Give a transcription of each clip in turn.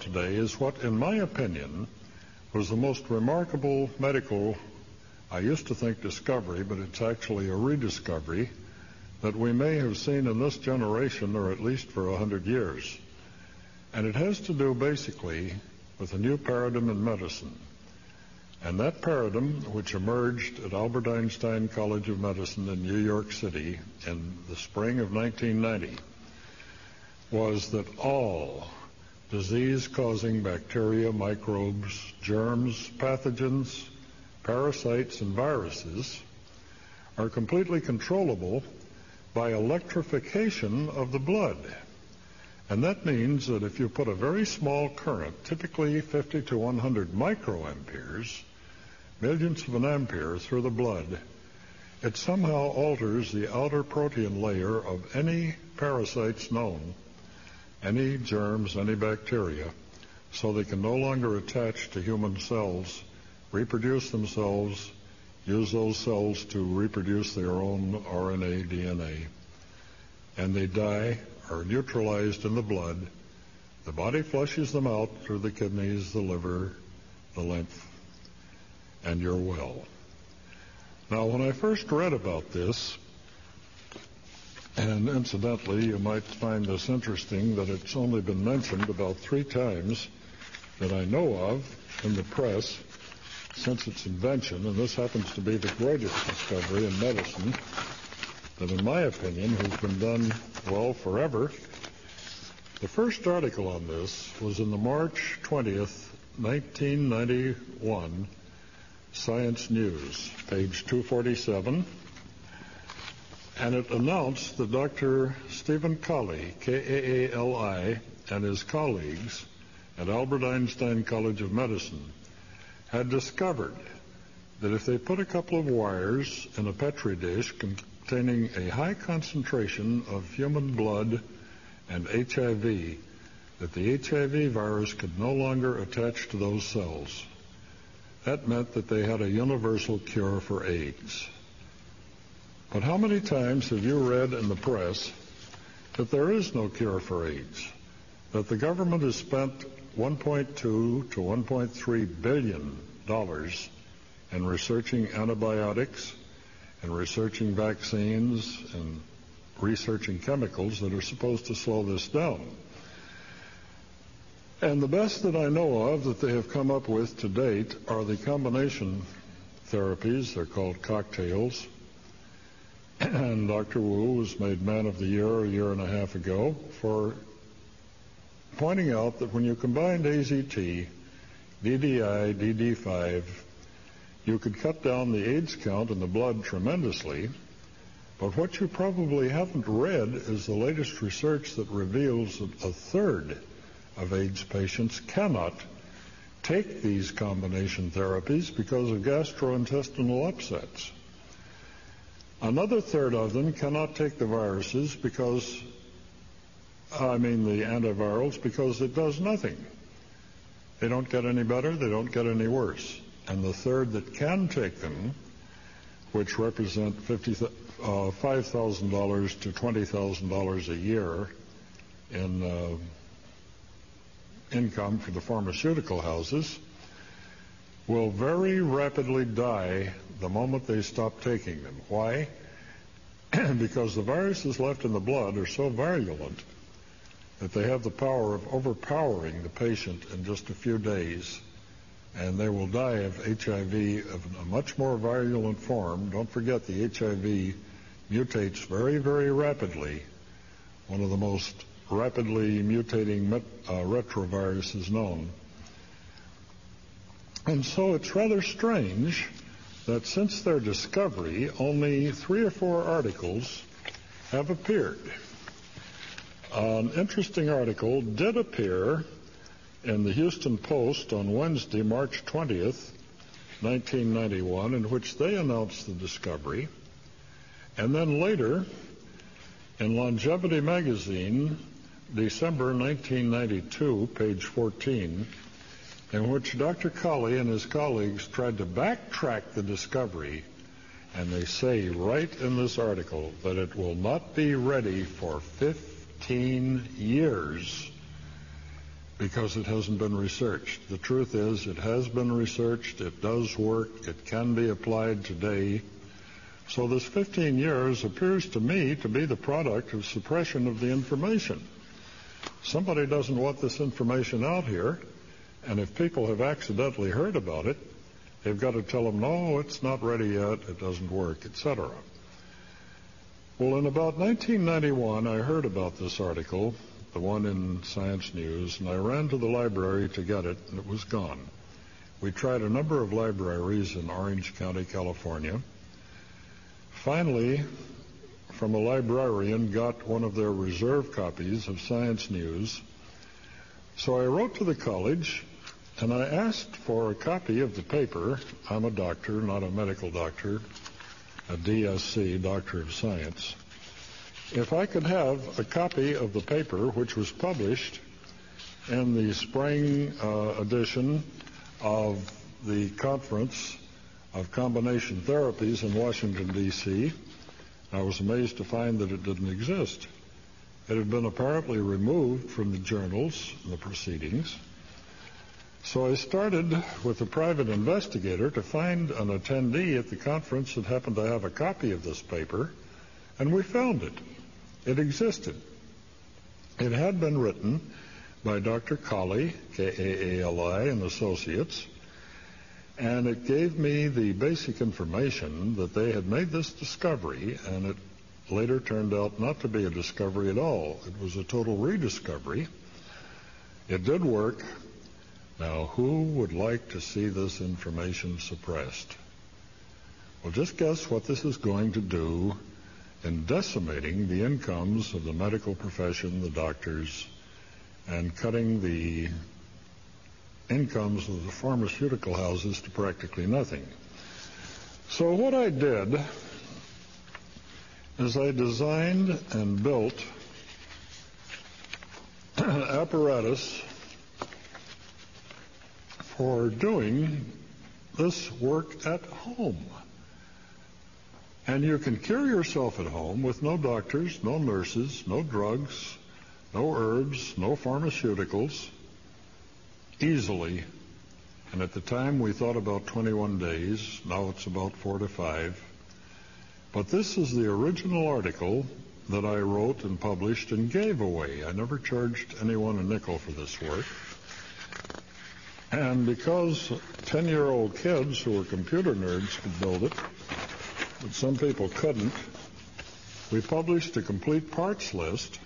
today is what, in my opinion, was the most remarkable medical, I used to think discovery, but it's actually a rediscovery, that we may have seen in this generation, or at least for 100 years. And it has to do basically with a new paradigm in medicine. And that paradigm, which emerged at Albert Einstein College of Medicine in New York City in the spring of 1990, was that all disease-causing bacteria, microbes, germs, pathogens, parasites, and viruses are completely controllable by electrification of the blood. And that means that if you put a very small current, typically 50 to 100 microamperes, millionths of an ampere through the blood, it somehow alters the outer protein layer of any parasites known, any germs, any bacteria, so they can no longer attach to human cells, reproduce themselves, use those cells to reproduce their own RNA, DNA, and they die, are neutralized in the blood. The body flushes them out through the kidneys, the liver, the lymph, and you're well. Now, when I first read about this, and incidentally, you might find this interesting that it's only been mentioned about 3 times that I know of in the press since its invention, and this happens to be the greatest discovery in medicine that, in my opinion, has been done well forever. The first article on this was in the March 20th, 1991 Science News, page 247, and it announced that Dr. Stephen Kali, K-A-A-L-I, and his colleagues at Albert Einstein College of Medicine had discovered that if they put a couple of wires in a Petri dish containing a high concentration of human blood and HIV, that the HIV virus could no longer attach to those cells. That meant that they had a universal cure for AIDS. But how many times have you read in the press that there is no cure for AIDS, that the government has spent $1.2 to $1.3 billion in researching antibiotics and researching vaccines and researching chemicals that are supposed to slow this down? And the best that I know of that they have come up with to date are the combination therapies. They're called cocktails. And Dr. Wu was made Man of the Year a year and a half ago for pointing out that when you combined AZT, DDI, DD5, you could cut down the AIDS count in the blood tremendously. But what you probably haven't read is the latest research that reveals that a third of AIDS patients cannot take these combination therapies because of gastrointestinal upsets. Another third of them cannot take the viruses the antivirals, because it does nothing. They don't get any better, they don't get any worse. And the third that can take them, which represent $5,000 to $20,000 a year in income for the pharmaceutical houses, will very rapidly die the moment they stop taking them. Why? Because the viruses left in the blood are so virulent that they have the power of overpowering the patient in just a few days, and they will die of HIV of a much more virulent form. Don't forget, the HIV mutates very, very rapidly, one of the most rapidly mutating retroviruses known. And so it's rather strange that since their discovery, only 3 or 4 articles have appeared. An interesting article did appear in the Houston Post on Wednesday, March 20th, 1991, in which they announced the discovery. And then later, in Longevity magazine, December 1992, page 14, in which Dr. Kali and his colleagues tried to backtrack the discovery, and they say right in this article that it will not be ready for 15 years. because it hasn't been researched. The truth is, it has been researched, it does work, it can be applied today. So this 15 years appears to me to be the product of suppression of the information. Somebody doesn't want this information out here, and if people have accidentally heard about it, they've got to tell them, no, it's not ready yet, it doesn't work, etc. Well, in about 1991, I heard about this article, the one in Science News, and I ran to the library to get it, and it was gone. We tried a number of libraries in Orange County, California. Finally, from a librarian, got one of their reserve copies of Science News. So I wrote to the college, and I asked for a copy of the paper. I'm a doctor, not a medical doctor, a DSc, Doctor of Science. If I could have a copy of the paper, which was published in the spring edition of the Conference of Combination Therapies in Washington, D.C., I was amazed to find that it didn't exist. It had been apparently removed from the journals and the proceedings. So I started with a private investigator to find an attendee at the conference that happened to have a copy of this paper, and we found it. It existed. It had been written by Dr. Kaali, Kaali, and Associates, and it gave me the basic information that they had made this discovery, and it later turned out not to be a discovery at all. It was a total rediscovery. It did work. Now, who would like to see this information suppressed? Well, just guess what this is going to do in decimating the incomes of the medical profession, the doctors, and cutting the incomes of the pharmaceutical houses to practically nothing. So what I did is I designed and built apparatus for doing this work at home. And you can cure yourself at home with no doctors, no nurses, no drugs, no herbs, no pharmaceuticals, easily. And at the time we thought about 21 days. Now it's about 4 to 5. But this is the original article that I wrote and published and gave away. I never charged anyone a nickel for this work. And because 10-year-old kids who were computer nerds could build it, but some people couldn't, we published a complete parts list,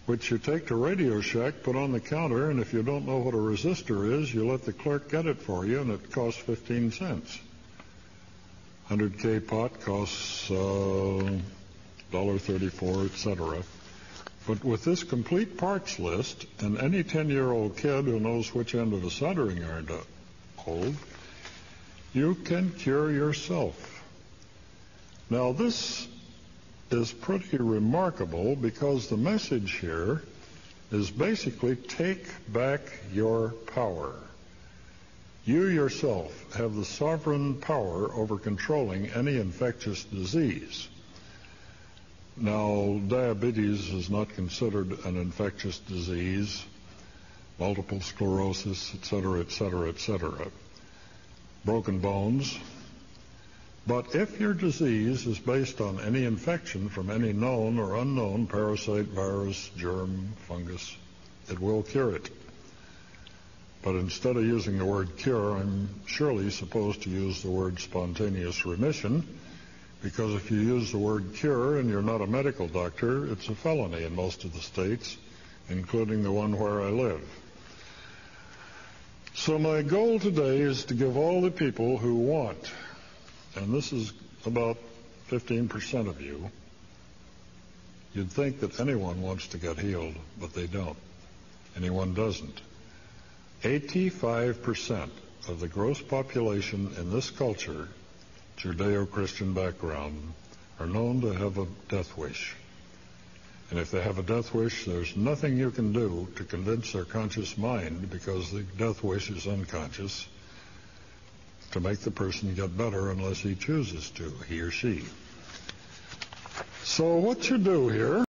which you take to Radio Shack, put on the counter, and if you don't know what a resistor is, you let the clerk get it for you, and it costs 15 cents. 100K pot costs $1.34, etc. But with this complete parts list, and any 10-year-old kid who knows which end of a soldering iron to hold, you can cure yourself. Now, this is pretty remarkable because the message here is basically take back your power. You yourself have the sovereign power over controlling any infectious disease. Now, diabetes is not considered an infectious disease, multiple sclerosis, etc., etc., etc., broken bones. But if your disease is based on any infection from any known or unknown parasite, virus, germ, fungus, it will cure it. But instead of using the word cure, I'm surely supposed to use the word spontaneous remission, because if you use the word cure and you're not a medical doctor, it's a felony in most of the states, including the one where I live. So my goal today is to give all the people who want, and this is about 15% of you, you'd think that anyone wants to get healed, but they don't. Anyone doesn't. 85% of the gross population in this culture, Judeo-Christian background, are known to have a death wish. And if they have a death wish, there's nothing you can do to convince their conscious mind, because the death wish is unconscious, to make the person get better unless he chooses to, he or she. So what you do here